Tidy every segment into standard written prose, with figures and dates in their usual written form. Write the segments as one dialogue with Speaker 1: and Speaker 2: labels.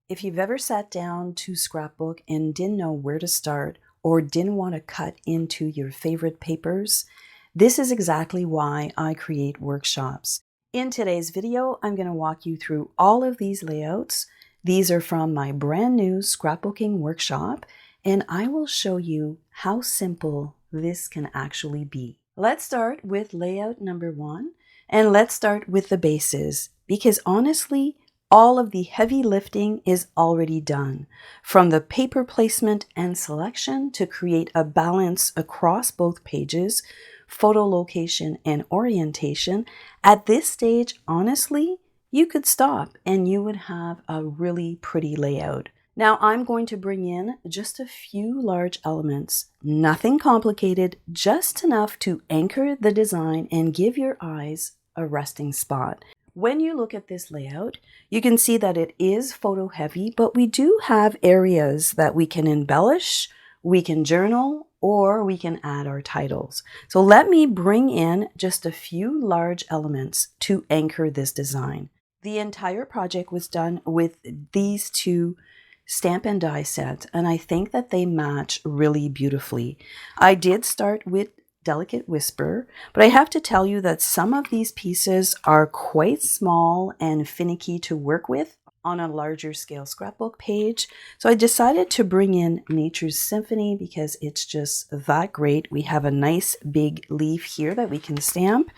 Speaker 1: If you've ever sat down to scrapbook and didn't know where to start or didn't want to cut into your favorite papers, this is exactly why I create workshops. In today's video, I'm going to walk you through all of these layouts. These are from my brand new scrapbooking workshop, and I will show you how simple this can actually be. Let's start with layout number 1, and let's start with the bases, because honestly, all of the heavy lifting is already done, from the paper placement and selection to create a balance across both pages, photo location and orientation. At this stage, honestly, you could stop and you would have a really pretty layout. Now I'm going to bring in just a few large elements, nothing complicated, just enough to anchor the design and give your eyes a resting spot. When you look at this layout, you can see that it is photo heavy, but we do have areas that we can embellish, we can journal, or we can add our titles. So let me bring in just a few large elements to anchor this design. The entire project was done with these two stamp and die sets, and I think that they match really beautifully. I did start with Delicate Whisper, but I have to tell you that some of these pieces are quite small and finicky to work with on a larger scale scrapbook page. So I decided to bring in Nature's Symphony because it's just that great. We have a nice big leaf here that we can stamp,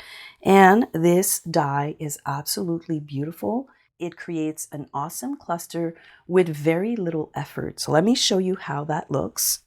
Speaker 1: and this die is absolutely beautiful. It creates an awesome cluster with very little effort. So let me show you how that looks.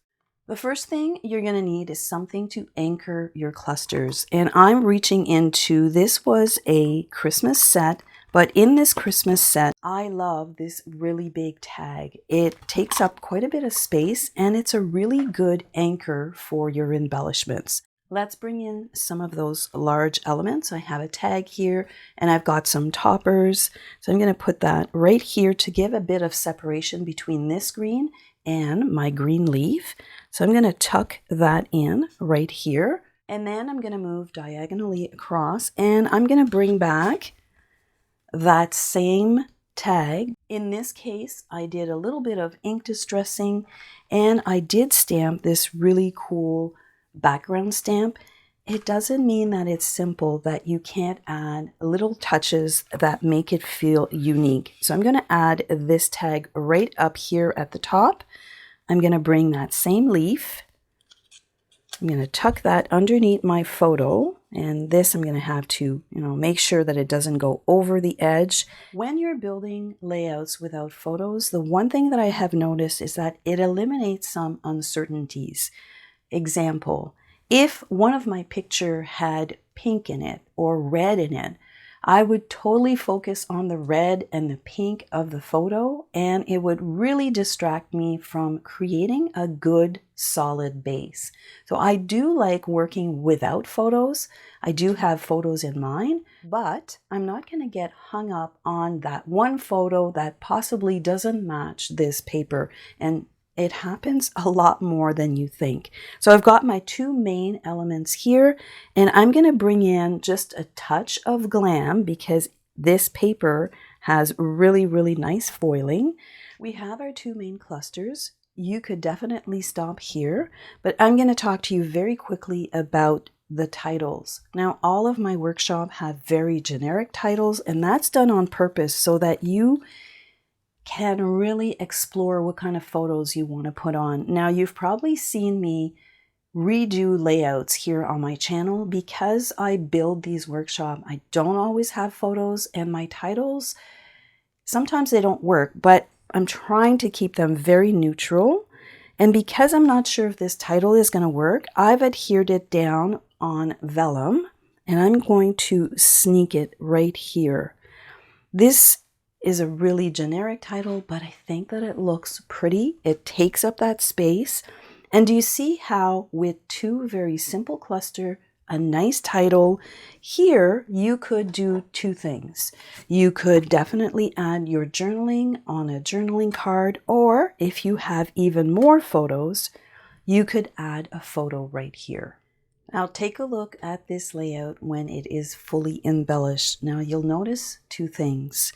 Speaker 1: The first thing you're going to need is something to anchor your clusters. And I'm reaching into, this was a Christmas set, but in this Christmas set, I love this really big tag. It takes up quite a bit of space and it's a really good anchor for your embellishments. Let's bring in some of those large elements. I have a tag here and I've got some toppers. So I'm going to put that right here to give a bit of separation between this green and my green leaf. So I'm going to tuck that in right here. And then I'm going to move diagonally across and I'm going to bring back that same tag. In this case, I did a little bit of ink distressing and I did stamp this really cool background stamp. It doesn't mean that it's simple, that you can't add little touches that make it feel unique. So I'm going to add this tag right up here at the top. I'm going to bring that same leaf. I'm going to tuck that underneath my photo. And this I'm going to have to, make sure that it doesn't go over the edge. When you're building layouts without photos, the one thing that I have noticed is that it eliminates some uncertainties. Example, if one of my picture had pink in it or red in it, I would totally focus on the red and the pink of the photo, and it would really distract me from creating a good solid base. So I do like working without photos. I do have photos in mind, but I'm not going to get hung up on that one photo that possibly doesn't match this paper. And it happens a lot more than you think. So I've got my two main elements here, and I'm going to bring in just a touch of glam because this paper has really, really nice foiling. We have our two main clusters. You could definitely stop here, but I'm going to talk to you very quickly about the titles. Now, all of my workshop have very generic titles, and that's done on purpose so that you can really explore what kind of photos you want to put on. Now, you've probably seen me redo layouts here on my channel because I build these workshops. I don't always have photos, and my titles, sometimes they don't work, but I'm trying to keep them very neutral. And because I'm not sure if this title is going to work, I've adhered it down on vellum, and I'm going to sneak it right here. This is a really generic title, but I think that it looks pretty. It takes up that space. And do you see how with two very simple cluster, a nice title, here you could do two things. You could definitely add your journaling on a journaling card, or if you have even more photos, you could add a photo right here. Now take a look at this layout when it is fully embellished. Now you'll notice two things.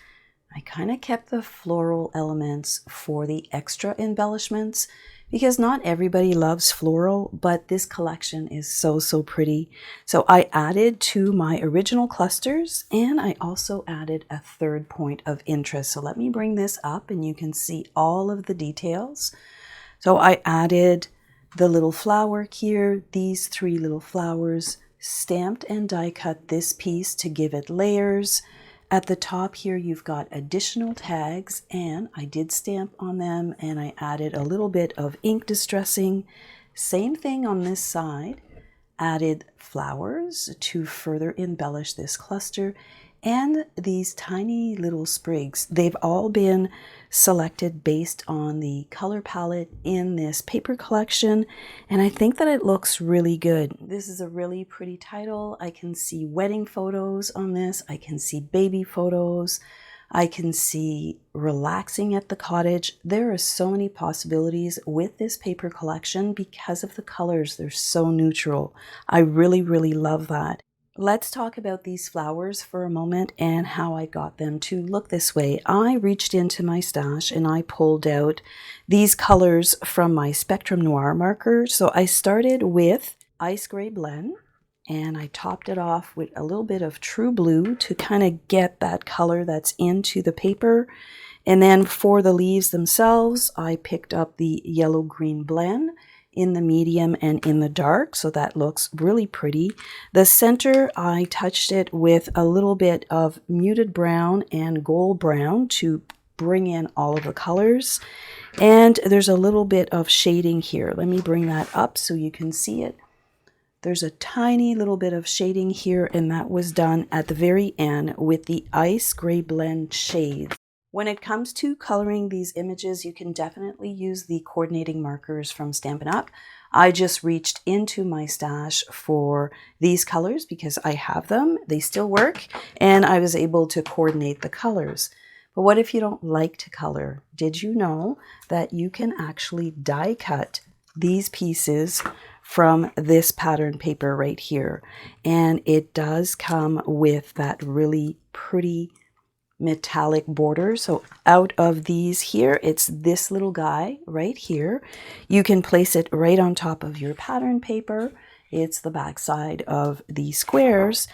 Speaker 1: I kind of kept the floral elements for the extra embellishments because not everybody loves floral, but this collection is so pretty. So I added to my original clusters, and I also added a third point of interest. So let me bring this up and you can see all of the details. So I added the little flower here, these 3 little flowers, stamped and die cut this piece to give it layers. At the top here, you've got additional tags, and I did stamp on them, and I added a little bit of ink distressing. Same thing on this side, added flowers to further embellish this cluster, and these tiny little sprigs. They've all been selected based on the color palette in this paper collection, and I think that it looks really good. This is a really pretty title. I can see wedding photos on this. I can see baby photos. I can see relaxing at the cottage. There are so many possibilities with this paper collection because of the colors. They're so neutral. I really love that. Let's talk about these flowers for a moment and how I got them to look this way. I reached into my stash and I pulled out these colors from my Spectrum Noir marker. So I started with Ice Gray Blend, and I topped it off with a little bit of True Blue to kind of get that color that's into the paper. And then for the leaves themselves, I picked up the Yellow Green Blend in the medium and in the dark, so that looks really pretty. The center, I touched it with a little bit of muted brown and gold brown to bring in all of the colors. And there's a little bit of shading here. Let me bring that up so you can see it. There's a tiny little bit of shading here, and that was done at the very end with the Ice Gray Blend shades. When it comes to coloring these images, you can definitely use the coordinating markers from Stampin' Up. I just reached into my stash for these colors because I have them. They still work, and I was able to coordinate the colors. But what if you don't like to color? Did you know that you can actually die cut these pieces from this pattern paper right here? And it does come with that really pretty metallic border. So out of these here, it's this little guy right here. You can place it right on top of your pattern paper. It's the back side of the squares,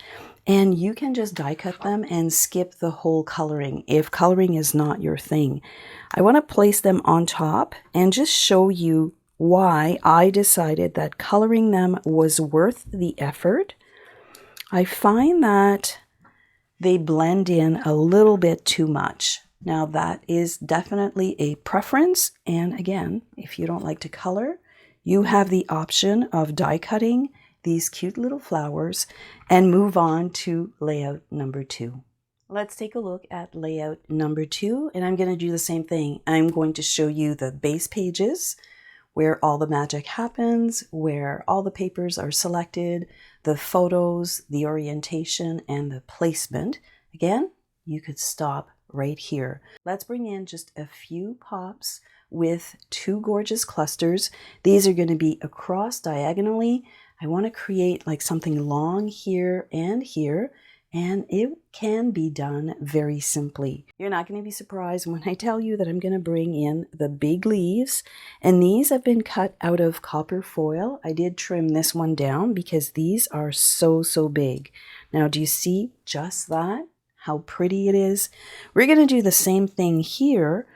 Speaker 1: and you can just die cut them and skip the whole coloring if coloring is not your thing. I want to place them on top and just show you why I decided that coloring them was worth the effort. I find that they blend in a little bit too much. Now that is definitely a preference, and again, if you don't like to color, you have the option of die cutting these cute little flowers and move on to layout number 2. Let's take a look at layout number 2, and I'm going to do the same thing. I'm going to show you the base pages where all the magic happens, where all the papers are selected, the photos, the orientation, and the placement. Again, you could stop right here. Let's bring in just a few pops with 2 gorgeous clusters. These are going to be across diagonally. I want to create like something long here, and it can be done very simply. You're not going to be surprised when I tell you that I'm going to bring in the big leaves, and these have been cut out of copper foil. I did trim this one down because these are so big. Now, do you see just that? How pretty it is? We're going to do the same thing here,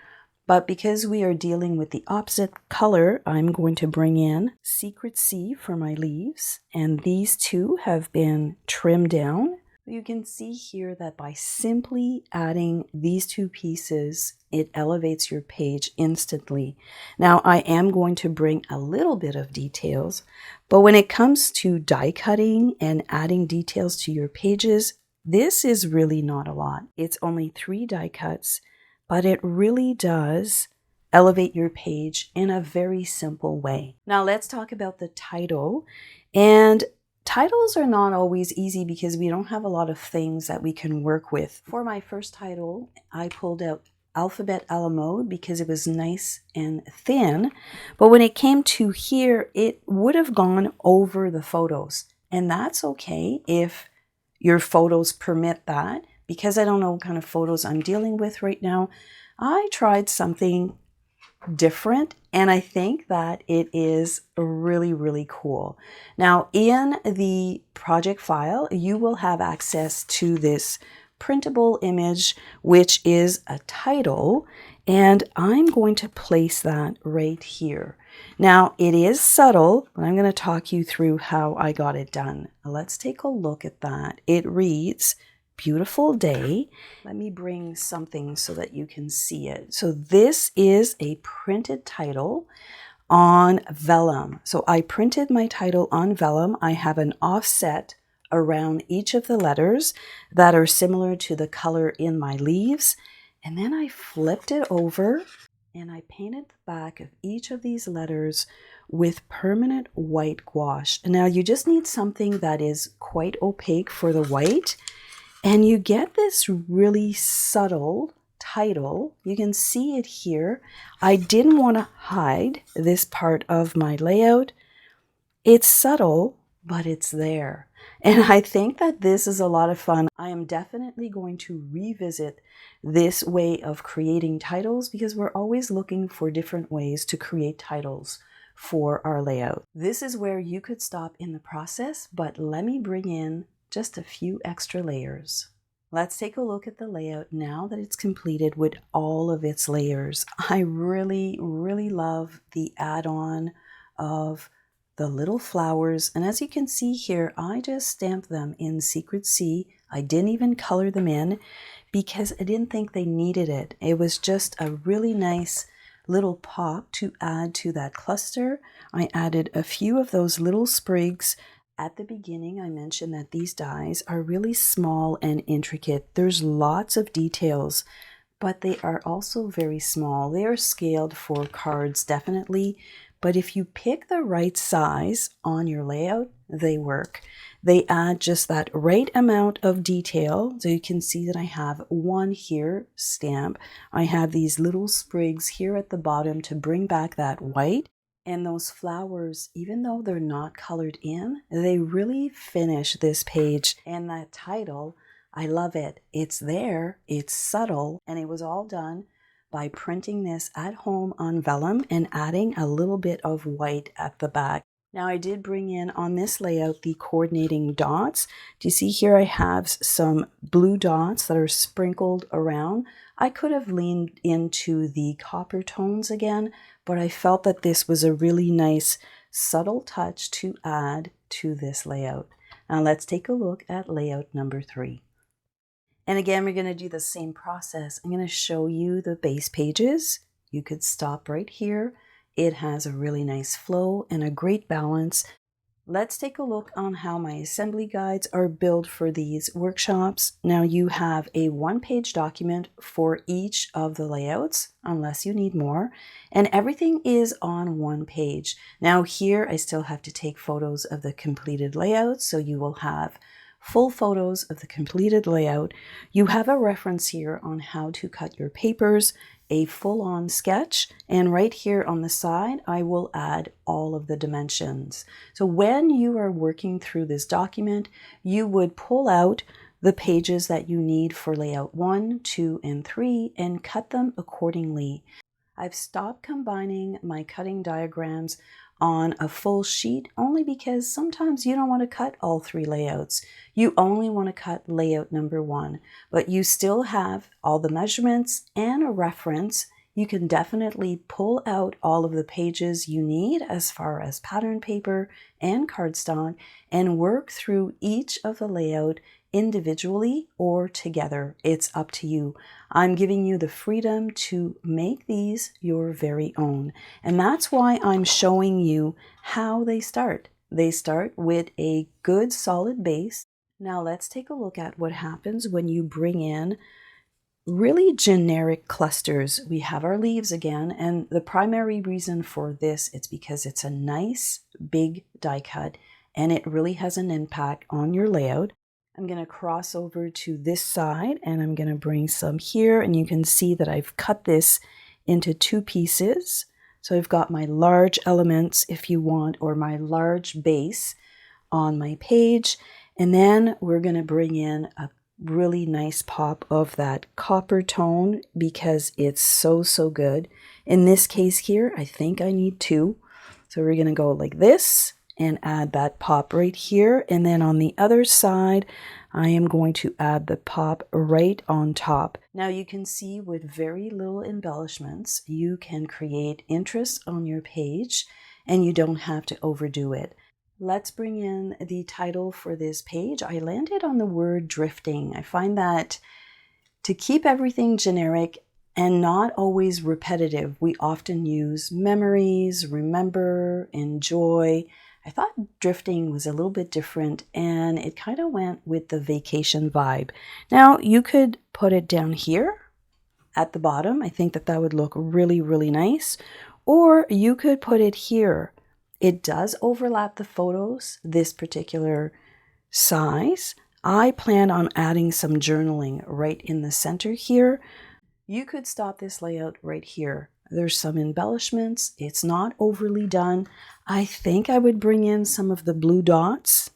Speaker 1: but because we are dealing with the opposite color, I'm going to bring in Secret Sea for my leaves, and these 2 have been trimmed down. You can see here that by simply adding these 2 pieces, it elevates your page instantly. Now, I am going to bring a little bit of details, but when it comes to die cutting and adding details to your pages, this is really not a lot. It's only 3 die cuts, but it really does elevate your page in a very simple way. Now, let's talk about the title. And titles are not always easy because we don't have a lot of things that we can work with. For my first title, I pulled out Alphabet a la Mode because it was nice and thin. But when it came to here, it would have gone over the photos. And that's okay if your photos permit that. because I don't know what kind of photos I'm dealing with right now, I tried something different, and I think that it is really, really cool. Now, in the project file, you will have access to this printable image, which is a title, and I'm going to place that right here. Now, it is subtle, but I'm going to talk you through how I got it done. Let's take a look at that. It reads, "Beautiful day." Let me bring something so that you can see it. So this is a printed title on vellum. So I printed my title on vellum. I have an offset around each of the letters that are similar to the color in my leaves. And then I flipped it over and I painted the back of each of these letters with permanent white gouache. And now you just need something that is quite opaque for the white. And you get this really subtle title. You can see it here. I didn't want to hide this part of my layout. It's subtle, but it's there. And I think that this is a lot of fun. I am definitely going to revisit this way of creating titles because we're always looking for different ways to create titles for our layout. This is where you could stop in the process, but let me bring in just a few extra layers. Let's take a look at the layout now that it's completed with all of its layers. I really, really love the add-on of the little flowers. And as you can see here, I just stamped them in Secret C. I didn't even color them in because I didn't think they needed it. It was just a really nice little pop to add to that cluster. I added a few of those little sprigs. At the beginning, I mentioned that these dies are really small and intricate. There's lots of details, but they are also very small. They are scaled for cards, definitely, but if you pick the right size on your layout, they work. They add just that right amount of detail. So you can see that I have one here stamp. I have these little sprigs here at the bottom to bring back that white. And those flowers, even though they're not colored in, they really finish this page. And that title, I love it. It's there, it's subtle, and it was all done by printing this at home on vellum and adding a little bit of white at the back. Now I did bring in on this layout the coordinating dots. Do you see here I have some blue dots that are sprinkled around? I could have leaned into the copper tones again, but I felt that this was a really nice subtle touch to add to this layout. Now let's take a look at layout number 3. And again, we're going to do the same process. I'm going to show you the base pages. You could stop right here. It has a really nice flow and a great balance. Let's take a look on how my assembly guides are built for these workshops. Now you have a one-page document for each of the layouts, unless you need more, and everything is on one page. Now here I still have to take photos of the completed layout, so you will have full photos of the completed layout. You have a reference here on how to cut your papers, a full-on sketch, and right here on the side I will add all of the dimensions. So when you are working through this document, you would pull out the pages that you need for layout 1, 2, and 3 and cut them accordingly. I've stopped combining my cutting diagrams on a full sheet only because sometimes you don't want to cut all 3 layouts. You only want to cut layout number 1, but you still have all the measurements and a reference. You can definitely pull out all of the pages you need as far as pattern paper and cardstock and work through each of the layout individually or together. It's up to you. I'm giving you the freedom to make these your very own. And that's why I'm showing you how they start. They start with a good solid base. Now let's take a look at what happens when you bring in really generic clusters. We have our leaves again, and the primary reason for this is because it's a nice big die cut and it really has an impact on your layout. I'm going to cross over to this side and I'm going to bring some here, and you can see that I've cut this into 2 pieces. So I've got my large elements, if you want, or my large base on my page, and then we're going to bring in a really nice pop of that copper tone because it's so good. In this case here, I think I need two. So we're going to go like this and add that pop right here. And then on the other side, I am going to add the pop right on top. Now you can see with very little embellishments, you can create interest on your page and you don't have to overdo it. Let's bring in the title for this page. I landed on the word drifting. I find that to keep everything generic and not always repetitive, we often use memories, remember, enjoy. I thought drifting was a little bit different and it kind of went with the vacation vibe. Now you could put it down here at the bottom. I think that would look really nice. Or you could put it here. It does overlap the photos, this particular size. I plan on adding some journaling right in the center here. You could stop this layout right here. There's some embellishments. It's not overly done. I think I would bring in some of the blue dots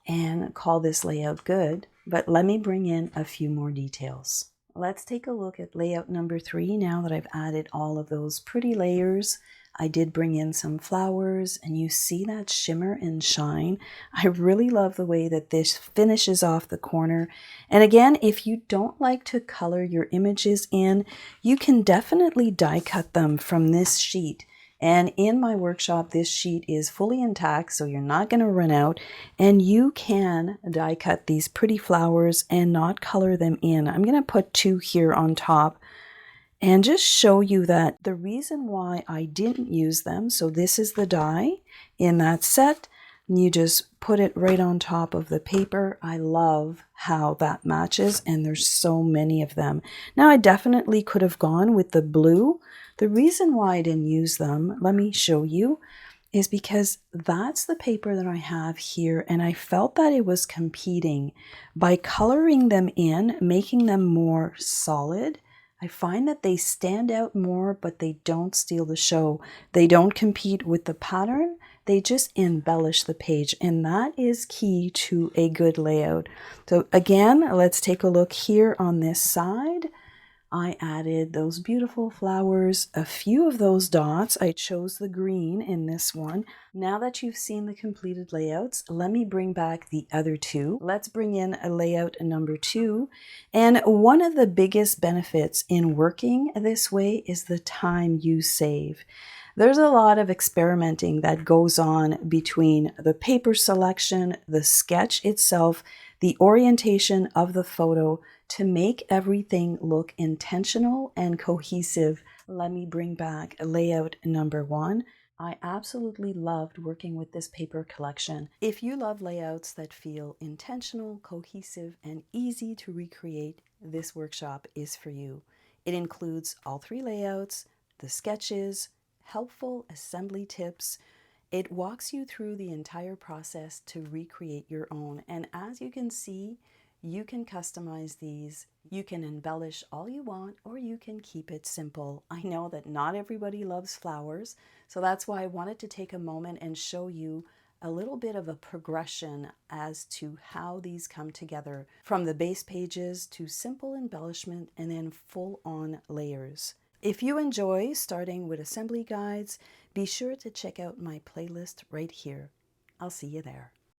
Speaker 1: and call this layout good, but let me bring in a few more details. Let's take a look at layout number 3 now that I've added all of those pretty layers. I did bring in some flowers and you see that shimmer and shine. I really love the way that this finishes off the corner. And again, if you don't like to color your images in, you can definitely die cut them from this sheet. And in my workshop, this sheet is fully intact, so you're not going to run out. And you can die cut these pretty flowers and not color them in. I'm going to put 2 here on top and just show you that the reason why I didn't use them, so this is the die in that set, and you just put it right on top of the paper. I love how that matches, and there's so many of them. Now I definitely could have gone with the blue. The reason why I didn't use them, let me show you, is because that's the paper that I have here, and I felt that it was competing. By coloring them in, making them more solid, I find that they stand out more, but they don't steal the show. They don't compete with the pattern. They just embellish the page, and that is key to a good layout. So again, let's take a look here on this side. I added those beautiful flowers, a few of those dots. I chose the green in this one. Now that you've seen the completed layouts, let me bring back the other 2. Let's bring in a layout number 2. And one of the biggest benefits in working this way is the time you save. There's a lot of experimenting that goes on between the paper selection, the sketch itself, the orientation of the photo to make everything look intentional and cohesive. Let me bring back layout number 1. I absolutely loved working with this paper collection. If you love layouts that feel intentional, cohesive, and easy to recreate, this workshop is for you. It includes all 3 layouts, the sketches, helpful assembly tips. It walks you through the entire process to recreate your own. And as you can see, you can customize these. You can embellish all you want, or you can keep it simple. I know that not everybody loves flowers, so that's why I wanted to take a moment and show you a little bit of a progression as to how these come together, from the base pages to simple embellishment and then full-on layers. If you enjoy starting with assembly guides, be sure to check out my playlist right here. I'll see you there.